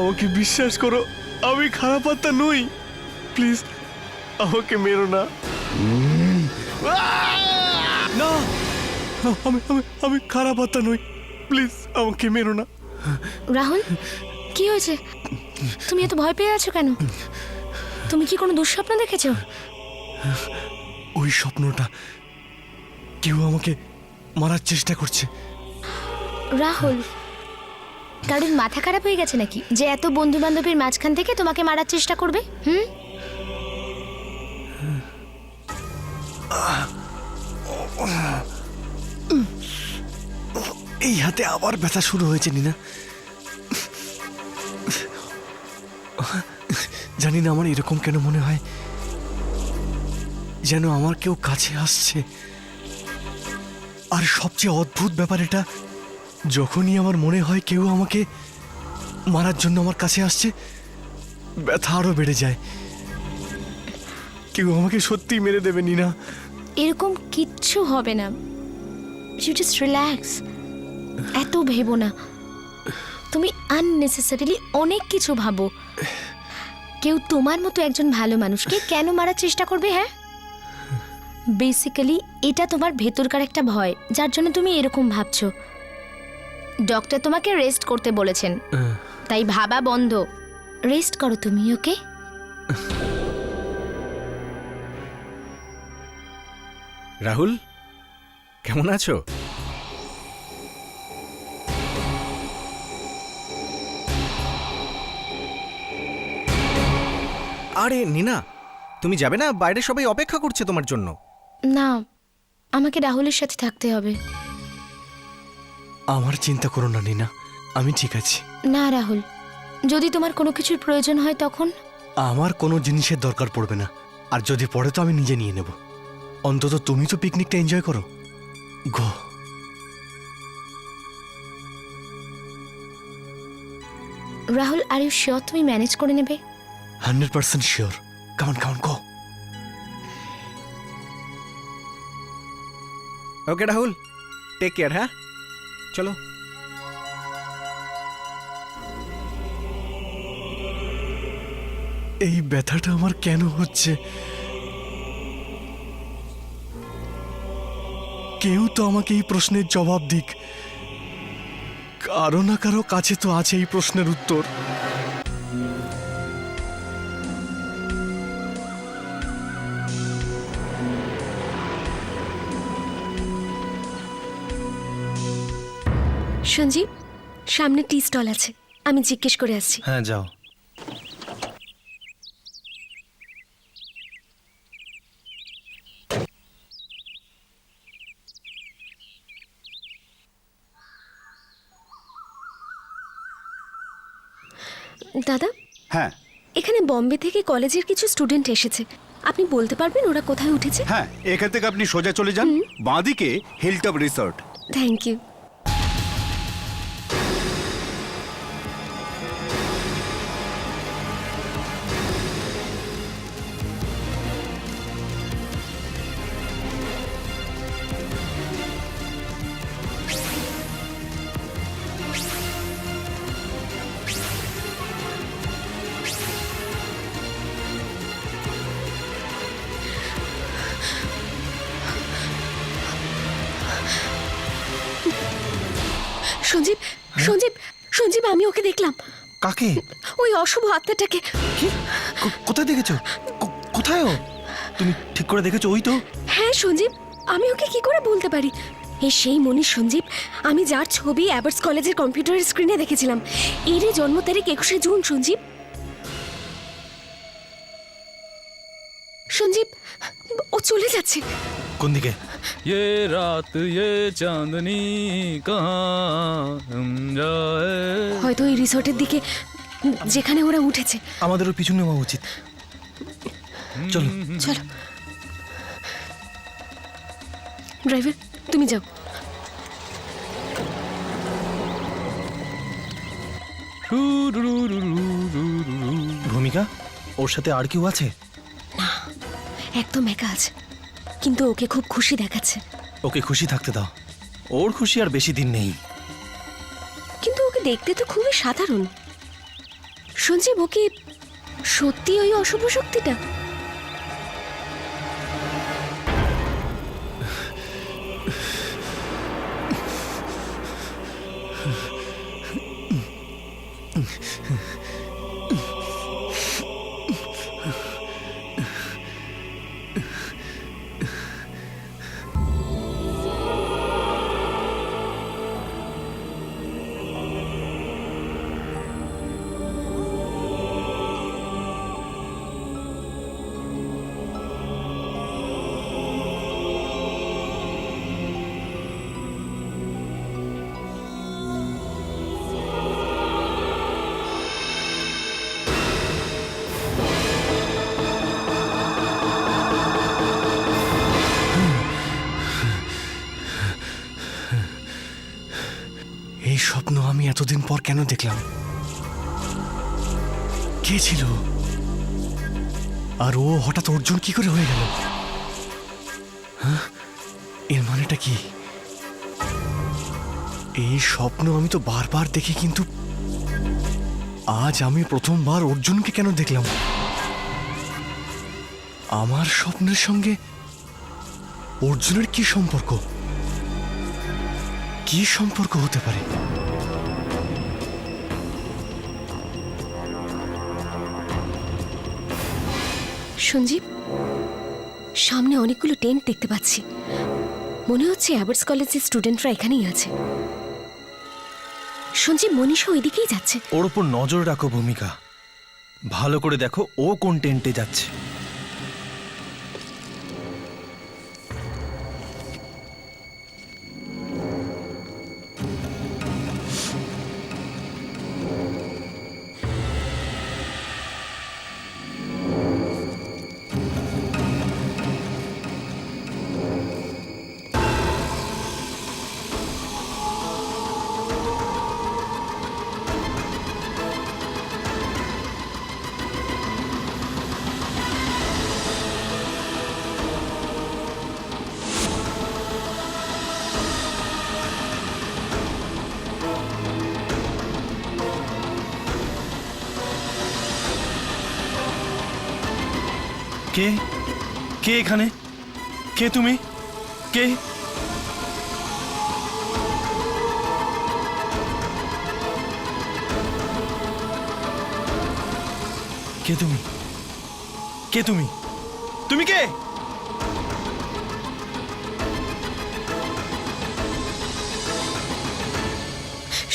আমাকে বিশ্বাস করো, আমি খারাপ আত্মা নই। প্লিজ আমাকে মেরো না। না, আমি আমি আমি খারাপ আত্মা নই। প্লিজ আমাকে মেরো না। রাহুল, কি হয়েছে? তুমি এত ভয় পেয়ে আছো কেন? তুমি কি কোনো দুঃস্বপ্ন দেখেছো? ওই স্বপ্নটা কেউ আমাকে মারার চেষ্টা করছে। রাহুল, কারোর মাথা খারাপ হয়ে গেছে নাকি যে এত বন্ধু বান্ধবের মাঝখান থেকে তোমাকে মারার চেষ্টা করবে? এই হাতে আবার ব্যথা শুরু হয়েছে নিনা। জানি না আমার এরকম কেন মনে হয়, যেন আমার কেউ কাছে আসছে। আর সবচেয়ে অদ্ভুত ব্যাপার এটা, যখনই আমার মনে হয় কেউ আমাকে মারার জন্য আমার কাছে আসছে, ব্যথা আরো বেড়ে যায়। কেউ আমাকে সত্যি মেরে দেবে নিনা। এরকম কিচ্ছু হবে না। You just relax. এত ভেবো না। তুমি আননেসেসারিলি অনেক কিছু ভাবো। কেউ তোমার মতো একজন ভালো মানুষকে কেন মারার চেষ্টা করবে? হ্যাঁ, বেসিক্যালি এটা তোমার ভেতরকার একটা ভয়, যার জন্য তুমি এরকম ভাবছো। ডক্টর তোমাকে রেস্ট করতে বলেছেন, তাই ভাবা বন্ধ। রেস্ট করো তুমি, ওকে? রাহুল, কেমন আছো? আরে নিনা, তুমি যাবে না? বাইরে সবাই অপেক্ষা করছে তোমার জন্য। না, আমাকে রাহুলের সাথে থাকতে হবে। আমার চিন্তা করো না নিনা, আমি ঠিক আছি। না রাহুল, যদি তোমার কোনো কিছুর প্রয়োজন হয় তখন? আমার কোনো জিনিসের দরকার পড়বে না, আর যদি পড়ে তো আমি নিজে নিয়ে নেব। অন্তত তুমি তো পিকনিকটা এনজয় করো। Go. Rahul, are you sure তুমি ম্যানেজ করে নেবে? 100% sure. Come on go. Okay Rahul, take care. হ্যাঁ, চলো। এই ব্যথাটা আমার কেন হচ্ছে? কেউ তো আমাকে এই প্রশ্নের জবাব দিক। কারো না কারো কাছে তো আছে এই প্রশ্নের উত্তর। সঞ্জীব, সামনে টি স্টল আছে, আমি জিজ্ঞেস করে আসছি। হ্যাঁ, যাও। দাদা, হ্যাঁ এখানে বম্বে থেকে কলেজের কিছু স্টুডেন্ট এসেছে। আপনি বলতে পারবেন ওরা কোথায় উঠেছে? হ্যাঁ, এখান থেকে আপনি সোজা চলে যান, বাঁদিকে hilltop resort. Thank you. Sanjeev, Sanjeev, Sanjeev, আমি ওকে দেখলাম। কাকে? ওই অশুভ আত্মাটাকে। কি? কোথায় দেখেছো? কোথায় ও? তুমি ঠিক করে দেখেছো? ওই তো। হ্যাঁ সঞ্জীব, আমি ওকে কি করে বলতে পারি? এই সেই মনীষ সঞ্জীব, আমি যার ছবি অ্যাবার্টস কলেজের কম্পিউটারের স্ক্রিনে দেখেছিলাম। এরই জন্ম তারিখ 21শে জুন। সঞ্জীব, সঞ্জীব, ও চলে যাচ্ছে। কোন দিকে? ये रात ये चांदनी कहाँ हम जाए। হয়তো এই রিসর্টের দিকে, যেখানে ওরা উঠেছে। আমাদেরও পিছু নেওয়া উচিত। চলো চলো। ড্রাইভার, তুমি যাও। ভূমিকা, ওর সাথে আর কেউ আছে? একদম একা আছে, কিন্তু ওকে খুব খুশি দেখাচ্ছে। ওকে খুশি থাকতে দাও, ওর খুশি আর বেশি দিন নেই। কিন্তু ওকে দেখতে তো খুবই সাধারণ। সঞ্জীব ও কি সত্যি ওই অশুভ শক্তিটা? এই স্বপ্ন আমি এতদিন পর কেন দেখলাম? কে ছিল? আর ও হঠাৎ অর্জুন কি করে হয়ে গেল? হ্যাঁ, এর মানেটা কি? এই স্বপ্ন আমি তো বারবার দেখি, কিন্তু আজ আমি প্রথমবার অর্জুনকে কেন দেখলাম? আমার স্বপ্নের সঙ্গে অর্জুনের কি সম্পর্ক? কি সম্পর্ক হতে পারে? সঞ্জীব, সামনে অনেকগুলো টেন্ট দেখতে পাচ্ছি। মনে হচ্ছে অ্যাবার্টস কলেজের স্টুডেন্টরা এখানেই আছে। সঞ্জীব, মনীষা ওইদিকেই যাচ্ছে। ওর উপর নজর রাখো ভূমিকা, ভালো করে দেখো ও কোন টেন্টে যাচ্ছে। কে কে এখানে? কে তুমি? কে? কে তুমি? কে তুমি? তুমি কে? কে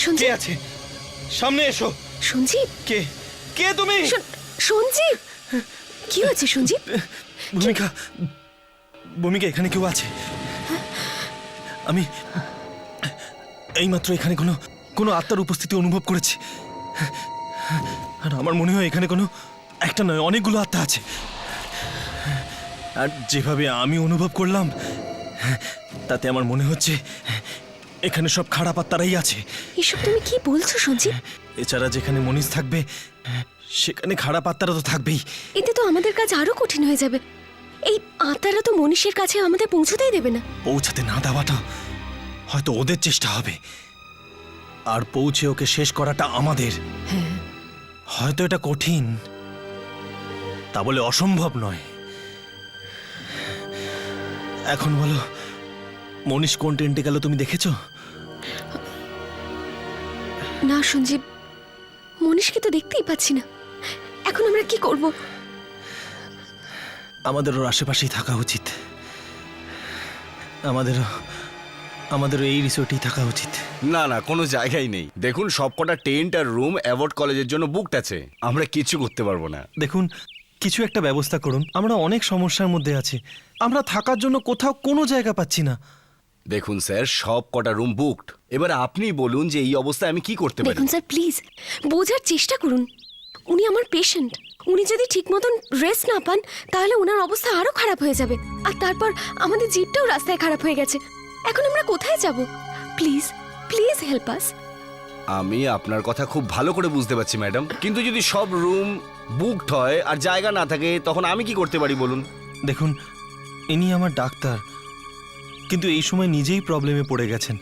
সঞ্জীব, আছে? সামনে এসো। সঞ্জীব, কে? কে তুমি? সঞ্জীব, কি হয়েছে সঞ্জীব? ভূমিকা, ভূমিকা এখানে কেউ আছে? আমি এইমাত্র এখানে কোনো কোনো আত্মার উপস্থিতি অনুভব করেছি, আর আমার মনে হয় এখানে কোনো একটা নয় অনেকগুলো আত্মা আছে। আর যেভাবে আমি অনুভব করলাম তাতে আমার মনে হচ্ছে এখানে সব খারাপ আত্মারাই আছে। এসব তুমি কি বলছো সঞ্জীব? এছাড়া যেখানে মনীষ থাকবে সেখানে খারাপ আত্মারা তো থাকবেই। এতে তো আমাদের কাজ আরো কঠিন হয়ে যাবে। এই আত্মারা তো মনীষের কাছে আমাদের পৌঁছতেই দেবে না। পৌঁছাতে না দেওয়াটা হয়তো ওদের চেষ্টা হবে, আর পৌঁছে ওকে শেষ করাটা আমাদের। হয়তো এটা কঠিন, তা বলে অসম্ভব নয়। এখন বলো, মনীষ কোন টেন্টে গেল তুমি দেখেছো? না সঞ্জীব, মনীষকে তো দেখতেই পাচ্ছি না। এখন আমরা কি করব? আমাদের ওর আশেপাশেই থাকা উচিত। আমাদেরও এই রিসোর্টেই থাকা উচিত। না না, কোনো জায়গায় নেই। দেখুন, সবকটা টেন্ট আর রুম অ্যাওয়ার্ড কলেজের জন্য বুকড আছে। আমরা কিছু করতে পারবো না। দেখুন, কিছু একটা ব্যবস্থা করুন। আমরা অনেক সমস্যার মধ্যে আছি, আমরা থাকার জন্য কোথাও কোনো জায়গা পাচ্ছি না। দেখুন স্যার, সব কটা রুম বুকড। এবার আপনি বলুন যে এই অবস্থায় আমি কি করতে পারি? দেখুন স্যার, প্লিজ বোঝার চেষ্টা করুন। উনি আমার পেশেন্ট। উনি যদি ঠিক মতন রেস্ট না পান তাহলে ওনার অবস্থা আরো খারাপ হয়ে যাবে। আর তারপর আমাদের জিপটাও রাস্তায় খারাপ হয়ে গেছে। এখন আমরা কোথায় যাব? Please please help us. আমি আপনার কথা খুব ভালো করে বুঝতে পারছি ম্যাডাম, কিন্তু যদি সব রুম বুকড হয় আর জায়গা না থাকে তখন আমি কি করতে পারি বলুন? দেখুন, ইনি আমার ডাক্তার, কিন্তু এই সময় নিজেই প্রবলেমে পড়ে গেছেন।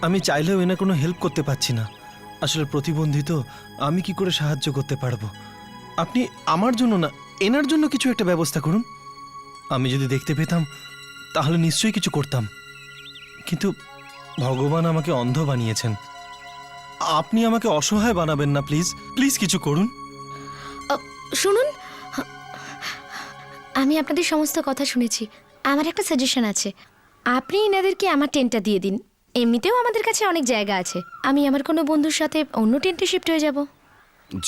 আমি চাইলেও এনার কোনো হেল্প করতে পারছি না। আসলে প্রতিবন্ধিত, আমি কি করে সাহায্য করতে পারবো? আপনি আমার জন্য না, এনার জন্য কিছু একটা ব্যবস্থা করুন। আমি যদি দেখতে পেতাম তাহলে নিশ্চয়ই কিছু করতাম, কিন্তু ভগবান আমাকে অন্ধ বানিয়েছেন। আপনি আমাকে অসহায় বানাবেন না, প্লিজ প্লিজ কিছু করুন। শুনুন, আমি আপনাদের সমস্ত কথা শুনেছি। আমার একটা সাজেশন আছে, আপনি এনাদেরকে আমার টেন্টটা দিয়ে দিন। এমনিতেও আমাদের কাছে অনেক জায়গা আছে, আমি আমার কোনো বন্ধুর সাথে অন্য টেন্টে শিফট হয়ে যাব।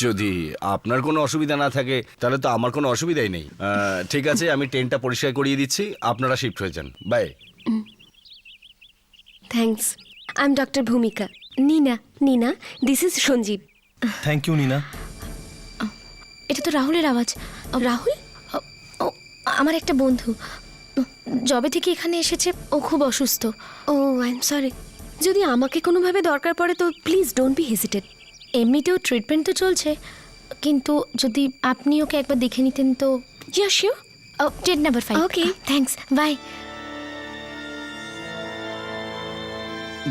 যদি আপনার কোনো অসুবিধা না থাকে তাহলে তো আমার কোনো অসুবিধাই নেই। ঠিক আছে, আমি টেন্টটা পরিষ্কার করিয়ে দিচ্ছি, আপনারা শিফট হয়ে যান। Bye. Thanks. I am doctor Bhumika. Neena, this is Sanjeev. Thank you Neena. এটা তো রাহুলের আওয়াজ। রাহুল? ও আমার একটা বন্ধু, জবে থেকে এখানে এসেছে, ও খুব অসুস্থ। ও আই এম সরি। যদি আমাকে কোনোভাবে দরকার পড়ে তো প্লিজ ডোন্ট বি হেজিটেড। এমনিতেও ট্রিটমেন্ট তো চলছে, কিন্তু যদি আপনি ওকে একবার দেখে নিতেন তো। Yeah sure. Tent number 5। Okay. Thanks, bye.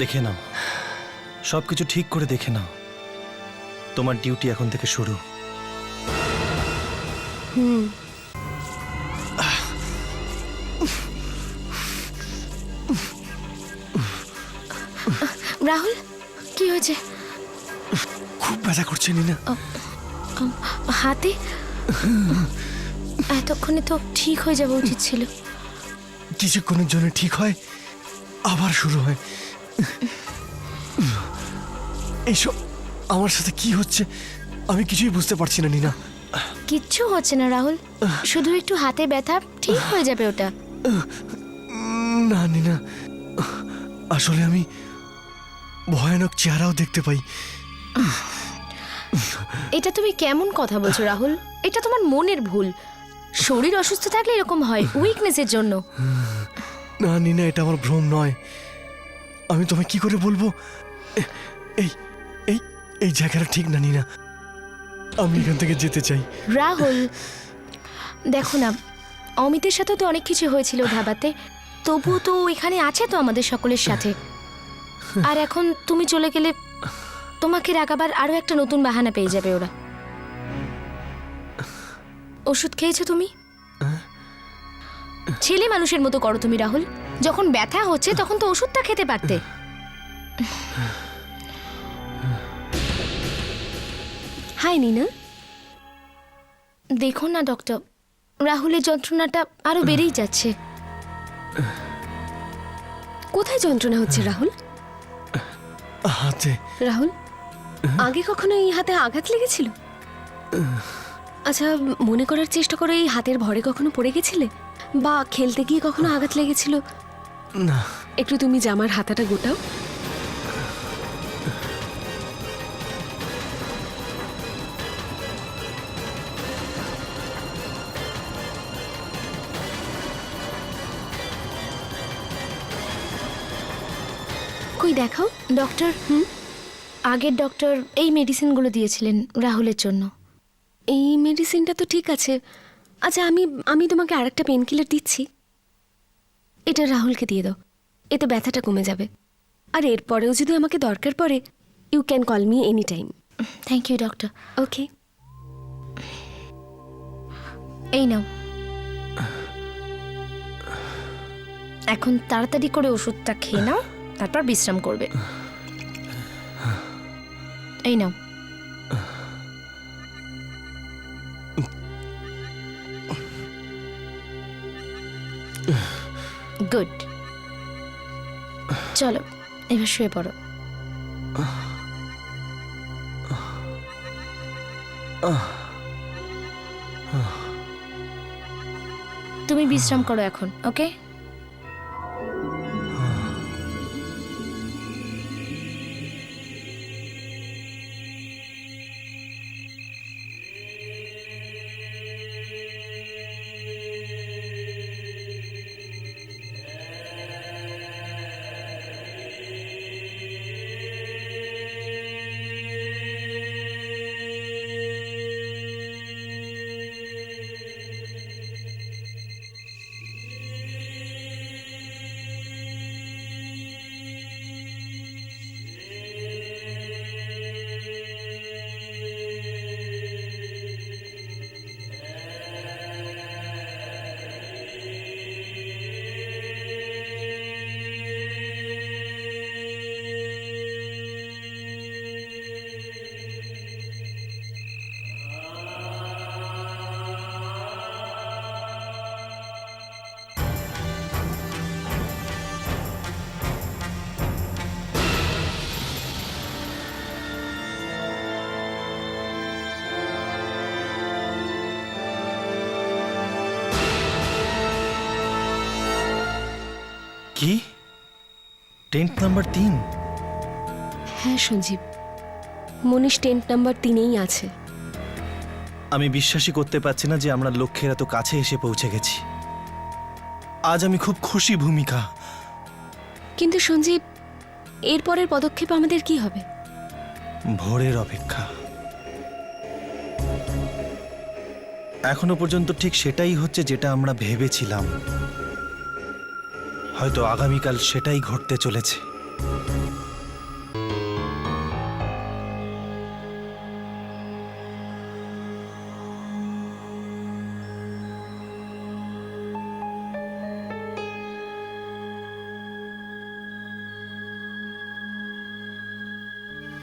দেখে নাও, সবকিছু ঠিক করে দেখে নাও। তোমার ডিউটি এখন থেকে শুরু। রাহুল, কি হয়েছে? খুব ব্যথা করছে নিনা। হাতে? এতক্ষণে তো ঠিক হয়ে যাওয়া উচিত ছিল। কিছুক্ষণের জন্য ঠিক হয়, আবার শুরু হয়। এইসব আমার সাথে কি হচ্ছে আমি কিছুই বুঝতে পারছি না নিনা। কিচ্ছু হচ্ছে না রাহুল, শুধু একটু হাতে ব্যথা, ঠিক হয়ে যাবে ওটা। না নিনা, আসলে আমি ভয়ানক চেহারাও দেখতে পাই। এটা তুমি কেমন কথা বলছো রাহুল? এটা তোমার মনের ভুল। শরীর অসুস্থ থাকলে এরকম হয়, উইকনেসের জন্য। না নিনা, এটা আমার ভ্রম নয়। আমি তোমায় কি করে বলবো? এই এই এই জায়গাটা ঠিক না নিনা, আমি এখান থেকে যেতে চাই। রাহুল দেখো না, অমিতের সাথে তো অনেক কিছু হয়েছিল ধাবাতে, তবুও তো ও এখানে আছে তো আমাদের সকলের সাথে। আর এখন তুমি চলে গেলে তোমাকে রাগাবার আরো একটা নতুন বাহানা পেয়ে যাবে ওরা। ওষুধ খেয়েছো তুমি? ছেলে মানুষের মতো করো তুমি রাহুল, যখন ব্যথা হচ্ছে তখন তো ওষুধটা খেতে পারতে। হাই নীনা। দেখো না ডক্টর, রাহুলের যন্ত্রণাটা আরো বেড়েই যাচ্ছে। কোথায় যন্ত্রণা হচ্ছে রাহুল? হাতে। রাহুল, আগে কখনো এই হাতে আঘাত লেগেছিল? আচ্ছা, মনে করার চেষ্টা করো, এই হাতের ভরে কখনো পড়ে গেছিলে? বা খেলতে গিয়ে কখনো আঘাত লেগেছিল? না। একটু তুমি জামার হাতাটা গোটাও। কই দেখাও। ডক্টর, আগের ডক্টর এই মেডিসিনগুলো দিয়েছিলেন রাহুলের জন্য। এই মেডিসিনটা তো ঠিক আছে। আচ্ছা, আমি তোমাকে আরেকটা পেন কিলার দিচ্ছি, এটা রাহুলকে দিয়ে দাও, এতে ব্যথাটা কমে যাবে। আর এরপরেও যদি আমাকে দরকার পড়ে, you can call me any time. Thank you doctor. Okay. এই নাও, এখন তাড়াতাড়ি করে ওষুধটা খেয়ে নাও, তারপর বিশ্রাম করবে। এই নাও। গুড, চলো এবার শুয়ে পড়ো। তুমি বিশ্রাম করো এখন, ওকে? কি টেন্ট নাম্বার 3? হ্যাঁ সঞ্জীব, মনীষ টেন্ট নাম্বার 3-এই আছে। আমি বিশ্বাসই করতে পারছি না যে আমরা লক্ষ্যের এত কাছে এসে পৌঁছে গেছি। আজ আমি খুব খুশি ভূমিকা। কিন্তু সঞ্জীব, এরপরের পদক্ষেপ আমাদের কি হবে? ভোরের অপেক্ষা। এখনো পর্যন্ত ঠিক সেটাই হচ্ছে যেটা আমরা ভেবেছিলাম। হয়তো আগামীকাল সেটাই ঘটতে চলেছে।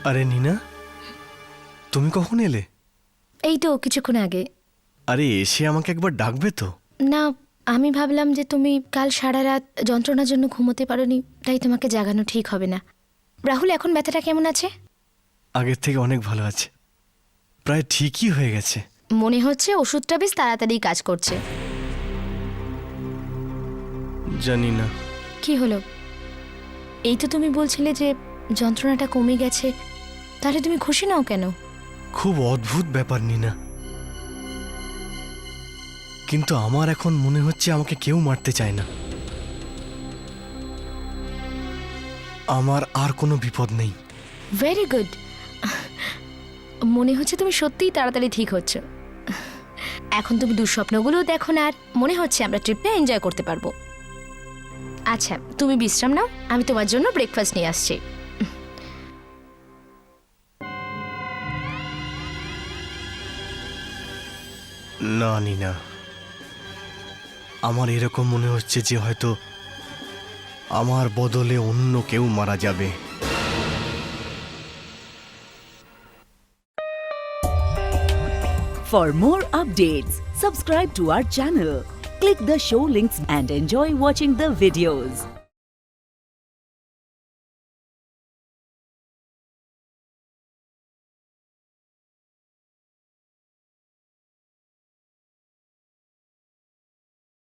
আরে নীনা, তুমি কখন এলে? এই তো কিছুক্ষণ আগে। আরে এসে আমাকে একবার ডাকবে তো? না, আমি ভাবলাম যে তুমি কাল সারা রাত যন্ত্রণার জন্য ঘুমোতে পারোনি, তাই তোমাকে জাগানো ঠিক হবে না। রাহুল, এখন ব্যথাটা কেমন আছে? আগের থেকে অনেক ভালো আছে, প্রায় ঠিকই হয়ে গেছে। মনে হচ্ছে ওষুধটা বেশ তাড়াতাড়ি কাজ করছে। জানি না। কি হলো? এই তো তুমি বলছিলে যে যন্ত্রণাটা কমে গেছে, তাহলে তুমি খুশি নাও কেন? খুব অদ্ভুত ব্যাপার নীনা, কিন্তু আমার এখন মনে হচ্ছে আমাকে কেউ মারতে চায় না। আমার আর কোনো বিপদ নেই। Very good. মনে হচ্ছে তুমি সত্যিই তাড়াতাড়ি ঠিক হচ্ছ। এখন তুমি দুঃস্বপ্নগুলো দেখো না, আর মনে হচ্ছে আমরা ট্রিপটা এনজয় করতে পারবো। আচ্ছা, তুমি বিশ্রাম নাও, আমি তোমার জন্য ব্রেকফাস্ট নিয়ে আসছি। না নীনা, আমার এরকম মনে হচ্ছে যে হয়তো আমার বদলে অন্য কেউ মারা যাবে। For more updates, subscribe to our channel, click the show links and enjoy watching the videos.